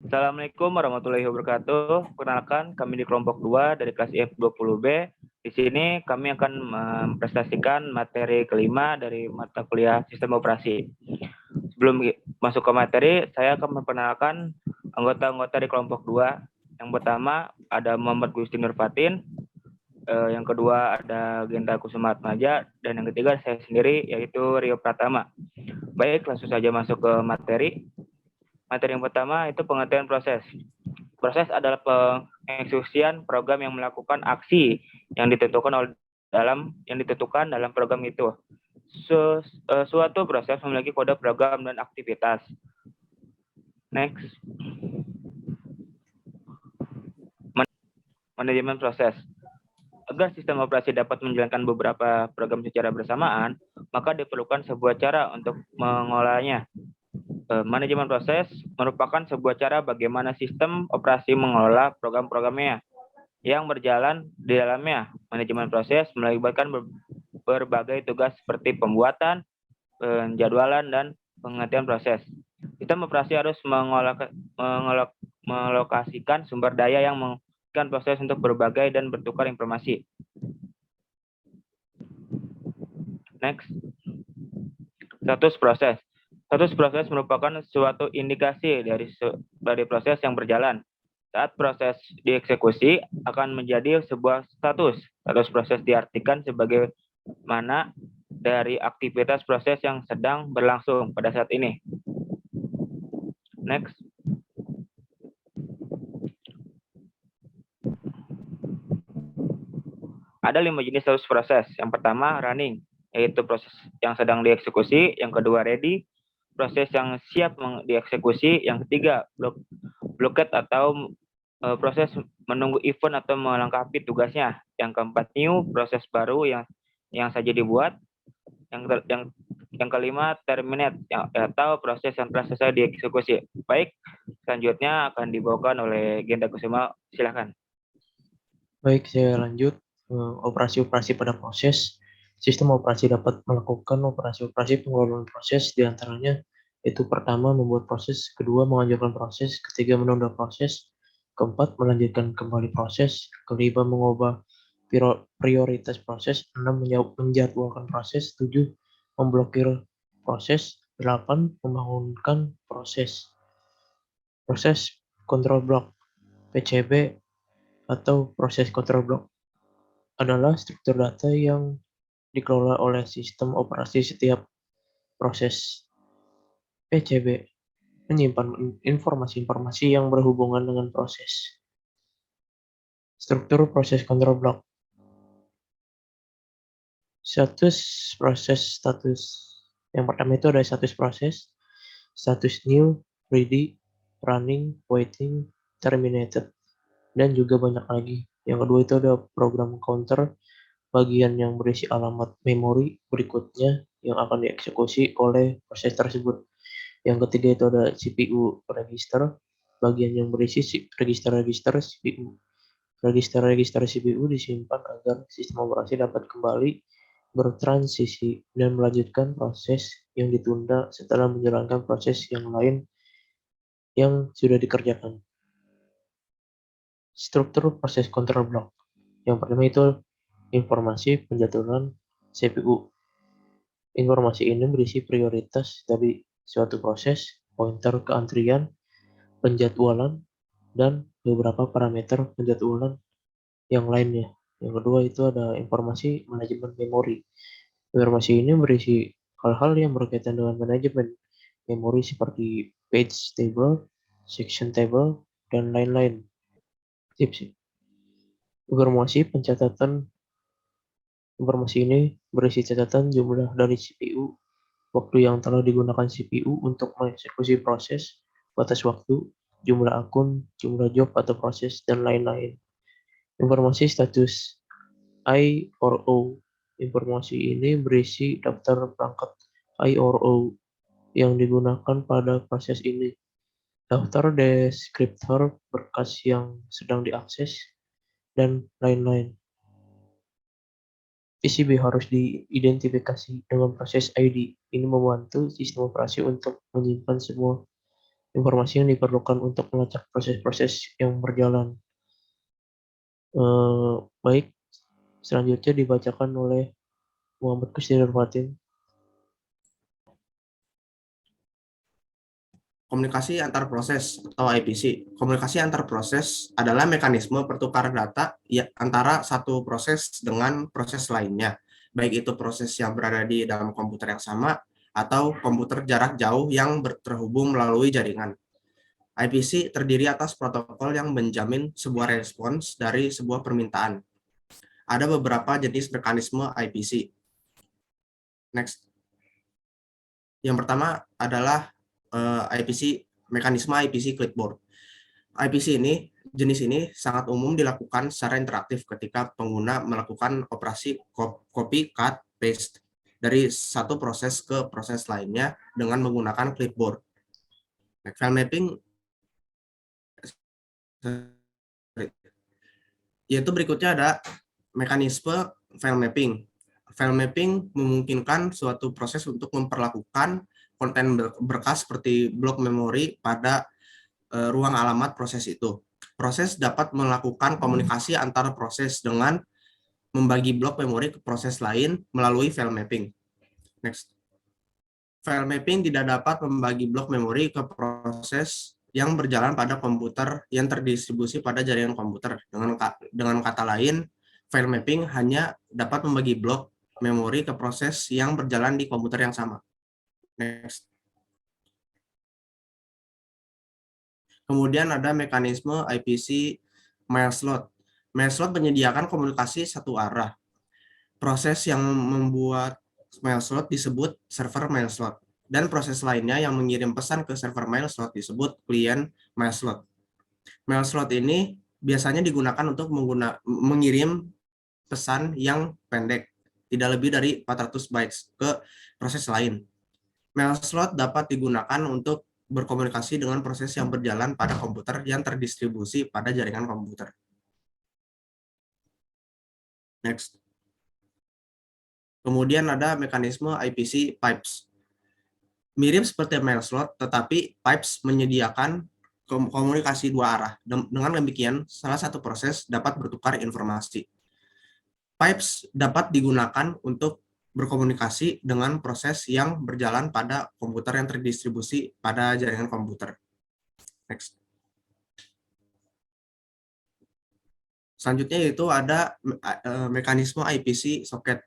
Assalamualaikum warahmatullahi wabarakatuh. Perkenalkan, kami di kelompok 2 dari kelas IF20B. Di sini kami akan mempresentasikan materi kelima dari mata kuliah Sistem Operasi. Sebelum masuk ke materi, saya akan memperkenalkan anggota-anggota di kelompok 2. Yang pertama ada Muhammad Gusti Nurfatin, yang kedua ada Genta Kusuma Atmaja, dan yang ketiga saya sendiri yaitu Rio Pratama. Baik, langsung saja masuk ke materi. Materi yang pertama itu pengertian proses. Proses adalah pengeksekusian program yang melakukan aksi yang ditentukan dalam program itu. Suatu proses memiliki kode program dan aktivitas. Next. Manajemen proses. Agar sistem operasi dapat menjalankan beberapa program secara bersamaan, maka diperlukan sebuah cara untuk mengolahnya. Manajemen proses merupakan sebuah cara bagaimana sistem operasi mengelola program-programnya yang berjalan di dalamnya. Manajemen proses melibatkan berbagai tugas seperti pembuatan, penjadwalan, dan pengertian proses. Sistem operasi harus melokasikan sumber daya yang memungkinkan proses untuk berbagai dan bertukar informasi. Next. Status proses. Status proses merupakan suatu indikasi dari proses yang berjalan. Saat proses dieksekusi akan menjadi sebuah status. Status proses diartikan sebagai mana dari aktivitas proses yang sedang berlangsung pada saat ini. Next. Ada 5 jenis status proses. Yang pertama, running, yaitu proses yang sedang dieksekusi. Yang kedua, ready, proses yang siap dieksekusi. Yang ketiga, blockade atau proses menunggu event atau melengkapi tugasnya. Yang keempat, new, proses baru yang saja dibuat. Yang kelima, terminate, atau proses yang telah selesai dieksekusi. Baik, selanjutnya akan dibawakan oleh Genta Kusuma. Silakan. Baik, saya lanjut. Operasi-operasi pada proses. Sistem operasi dapat melakukan operasi-operasi pengelolaan proses, diantaranya itu pertama membuat proses, kedua mengajukan proses, ketiga menunda proses, keempat melanjutkan kembali proses, kelima mengubah prioritas proses, enam menjadwalkan proses, tujuh memblokir proses, delapan membangunkan proses. Proses control block (PCB) atau proses control block adalah struktur data yang dikelola oleh sistem operasi. Setiap proses PCB menyimpan informasi-informasi yang berhubungan dengan proses. Struktur proses control block. Status proses. Yang pertama itu ada status proses, status new, ready, running, waiting, terminated, dan juga banyak lagi. Yang kedua itu ada program counter, bagian yang berisi alamat memori berikutnya yang akan dieksekusi oleh proses tersebut. Yang ketiga itu ada CPU register, bagian yang berisi register-register CPU. Register-register CPU disimpan agar sistem operasi dapat kembali bertransisi dan melanjutkan proses yang ditunda setelah menjalankan proses yang lain yang sudah dikerjakan. Struktur proses control block. Yang pertama itu informasi penjadwalan CPU. Informasi ini berisi prioritas dari suatu proses, pointer ke antrian, penjadwalan, dan beberapa parameter penjadwalan yang lainnya. Yang kedua itu ada informasi manajemen memori. Informasi ini berisi hal-hal yang berkaitan dengan manajemen memori seperti page table, section table, dan lain-lain. Tips. Informasi ini berisi catatan jumlah dari CPU, waktu yang telah digunakan CPU untuk mengeksekusi proses, batas waktu, jumlah akun, jumlah job atau proses, dan lain-lain. Informasi status I or O. Informasi ini berisi daftar perangkat I or O yang digunakan pada proses ini, daftar deskriptor berkas yang sedang diakses, dan lain-lain. PCB harus diidentifikasi dengan proses ID. Ini membantu sistem operasi untuk menyimpan semua informasi yang diperlukan untuk melacak proses-proses yang berjalan. Baik, selanjutnya dibacakan oleh Muhammad Kusnir Fatin. Komunikasi antar proses atau IPC. Komunikasi antar proses adalah mekanisme pertukaran data antara satu proses dengan proses lainnya, baik itu proses yang berada di dalam komputer yang sama atau komputer jarak jauh yang terhubung melalui jaringan. IPC terdiri atas protokol yang menjamin sebuah respons dari sebuah permintaan. Ada beberapa jenis mekanisme IPC. Next. Yang pertama adalah IPC, mekanisme IPC clipboard. IPC ini, jenis ini sangat umum dilakukan secara interaktif ketika pengguna melakukan operasi copy, cut, paste dari satu proses ke proses lainnya dengan menggunakan clipboard. File mapping yaitu berikutnya ada mekanisme file mapping. File mapping memungkinkan suatu proses untuk memperlakukan konten berkas seperti blok memori pada ruang alamat proses itu. Proses dapat melakukan komunikasi antara proses dengan membagi blok memori ke proses lain melalui file mapping. Next. File mapping tidak dapat membagi blok memori ke proses yang berjalan pada komputer yang terdistribusi pada jaringan komputer. Dengan kata lain, file mapping hanya dapat membagi blok memori ke proses yang berjalan di komputer yang sama. Next. Kemudian ada mekanisme IPC mail slot. Mail slot menyediakan komunikasi satu arah. Proses yang membuat mail slot disebut server mail slot. Dan proses lainnya yang mengirim pesan ke server mail slot disebut klien mail slot. Mail slot ini biasanya digunakan untuk mengirim pesan yang pendek, tidak lebih dari 400 bytes ke proses lain. Mail slot dapat digunakan untuk berkomunikasi dengan proses yang berjalan pada komputer yang terdistribusi pada jaringan komputer. Next. Kemudian ada mekanisme IPC pipes. Mirip seperti mail slot, tetapi pipes menyediakan komunikasi dua arah. Dengan demikian, salah satu proses dapat bertukar informasi. Pipes dapat digunakan untuk berkomunikasi dengan proses yang berjalan pada komputer yang terdistribusi pada jaringan komputer. Next. Selanjutnya yaitu ada mekanisme IPC socket.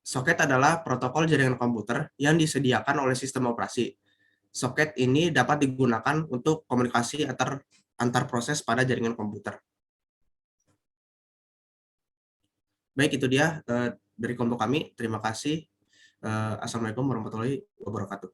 Socket adalah protokol jaringan komputer yang disediakan oleh sistem operasi. Socket ini dapat digunakan untuk komunikasi antar proses pada jaringan komputer. Baik, itu dia dari kelompok kami. Terima kasih. Assalamualaikum warahmatullahi wabarakatuh.